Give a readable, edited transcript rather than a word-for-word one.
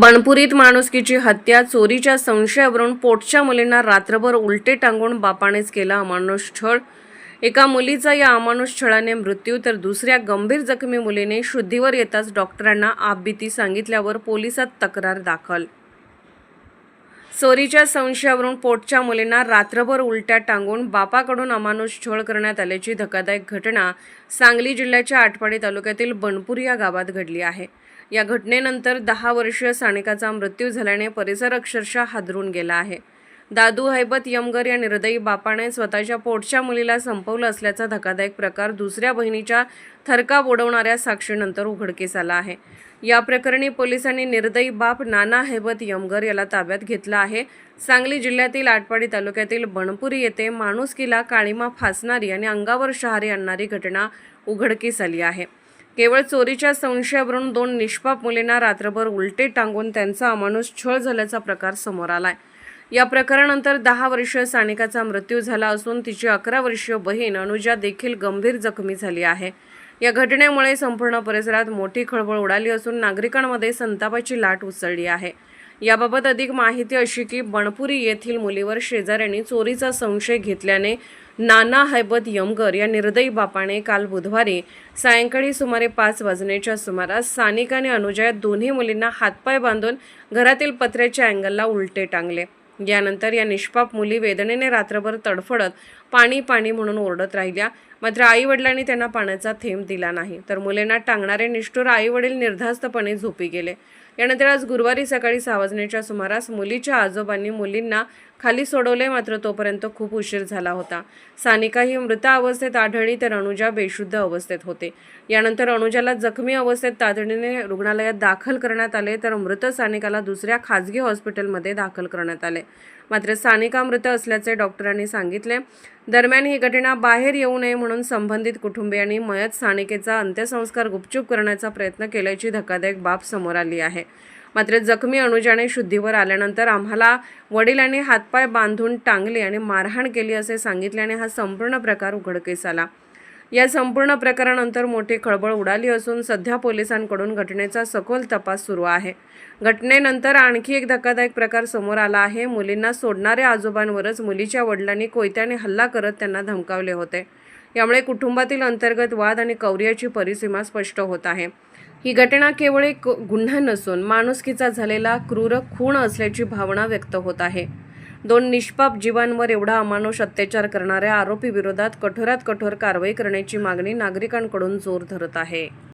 बणपुरीत माणुसकीची हत्या, चोरीच्या संशयावरून पोटच्या मुलींना रात्रभर उलटे टांगून बापानेच केला अमानुष छळ। एका मुलीचा या अमानुष छळाने मृत्यू, तर दुसऱ्या गंभीर जखमी मुलीने शुद्धीवर येताच डॉक्टरांना आपबीती सांगितल्यावर पोलिसात तक्रार दाखल। चोरीच्या संशयावरून पोटच्या मुलींना रात्रभर उलट्या टांगून बापाकडून अमानुष छळ करण्यात आल्याची धक्कादायक घटना सांगली जिल्ह्याच्या आटपाडी तालुक्यातील बणपुरी या गावात घडली आहे। या घटनेनंतर 10 वर्षीय सानिकाचा मृत्यू झाल्याने परिसर अक्षरशः हादरून गेला आहे। दादू हैबत यमगर या निर्दयी बापाने स्वतःच्या पोटच्या मुलीला संपवलं असल्याचा धक्कादायक प्रकार दुसऱ्या बहिणीच्या थरकाप उडवणाऱ्या साक्षीनंतर उघडकीस आला आहे। या प्रकरणी पोलिसांनी निर्दयी बाप नाना हैबत यमगर याला ताब्यात घेतला आहे। सांगली जिल्ह्यातील आटपाडी तालुक्यातील बणपुरी येथे माणुसकीला काळीमा फासणारी आणि अंगावर शहारे आणणारी घटना उघडकीस आली आहे। केवळ चोरीच्या संशयावरून 2 निष्पाप मुलींना रात्रभर उलटे टांगून त्यांचा अमानुष छळ झाल्याचा प्रकार समोर आलाय। या प्रकारानंतर 10 वर्षीय सानिकाचा मृत्यू झाला असून तिची 11 वर्षीय बहीण अनुजा देखील गंभीर जखमी झाली आहे। या घटनेमुळे संपूर्ण परिसरात मोठी खळबळ उडाली असून नागरिकांमध्ये संतापाची लाट उसळली आहे। याबाबत अधिक माहिती अशी की बणपुरी येथील मुलीवर शेजाऱ्यांनी चोरीचा संशय घेतल्याने नाना हैबत यमगर या निर्दयी बापाने काल बुधवारी सायंकाळी सुमारे 5 वाजण्याच्या सुमारास सानिका आणि अनुजा या दोन्ही मुलींना हातपाय बांधून घरातील पत्र्याच्या अँगलला उलटे टांगले। यानंतर या निष्पाप मुली वेदनेने रात्रभर तडफडत पाणी पाणी म्हणून ओरडत राहिल्या, मात्र आई वडिलांनी त्यांना पाण्याचा थेंब दिला नाही, तर मुलींना टांगणारे निष्ठुर आई वडील निर्धास्तपणे झोपी गेले। यानंतर आज गुरुवारी सकाळी 6 वाजण्याच्या सुमारास मुलीच्या आजोबांनी मुलींना खाली सोडवले, मात्र तोपर्यंत खूप उशीर झाला होता। सानिका ही मृत अवस्थेत आढळली, तर अनुजा बेशुद्ध अवस्थेत होते। यानंतर अनुजाला जखमी अवस्थेत तातडीने रुग्णालयात दाखल करण्यात आले, तर मृत सानिकाला दुसऱ्या खासगी हॉस्पिटलमध्ये दाखल करण्यात आले, मात्र सानिका मृत असल्याचे डॉक्टरांनी सांगितले। दरम्यान ही घटना बाहेर येऊ नये म्हणून संबंधित कुटुंबियांनी मयत सानिकेचा अंत्यसंस्कार गुपचूप करण्याचा प्रयत्न केल्याची धक्कादायक बाब समोर आली आहे। मात्र जखमी अनुजाने शुद्धीवर आल्यानंतर आम्हाला वडिलांनी हातपाय बांधून टांगले आणि मारहाण केली असे सांगितल्याने हा संपूर्ण प्रकार उघडकीस आला। या संपूर्ण प्रकारानंतर मोठी खळबळ उडाली असून सध्या पोलिसांकडून घटनेचा सखोल तपास सुरू आहे। घटनेनंतर आणखी एक धक्कादायक प्रकार समोर आला आहे। मुलींना सोडणाऱ्या आजोबांवरच मुलीच्या वडिलांनी कोयत्याने हल्ला करत त्यांना धमकावले होते। यामुळे कुटुंबातील अंतर्गत वाद आणि कौर्याची परिसीमा स्पष्ट होत आहे। ही घटना केवळ एक गुन्हा नसून माणुसकीचा झालेला क्रूर खून असल्याची भावना व्यक्त होत आहे। 2 निष्पाप जीवांवर एवढा अमानुष अत्याचार करणाऱ्या आरोपी विरोधात कठोरात कठोर कारवाई करण्याची मागणी नागरिकांकडून जोर धरत आहे।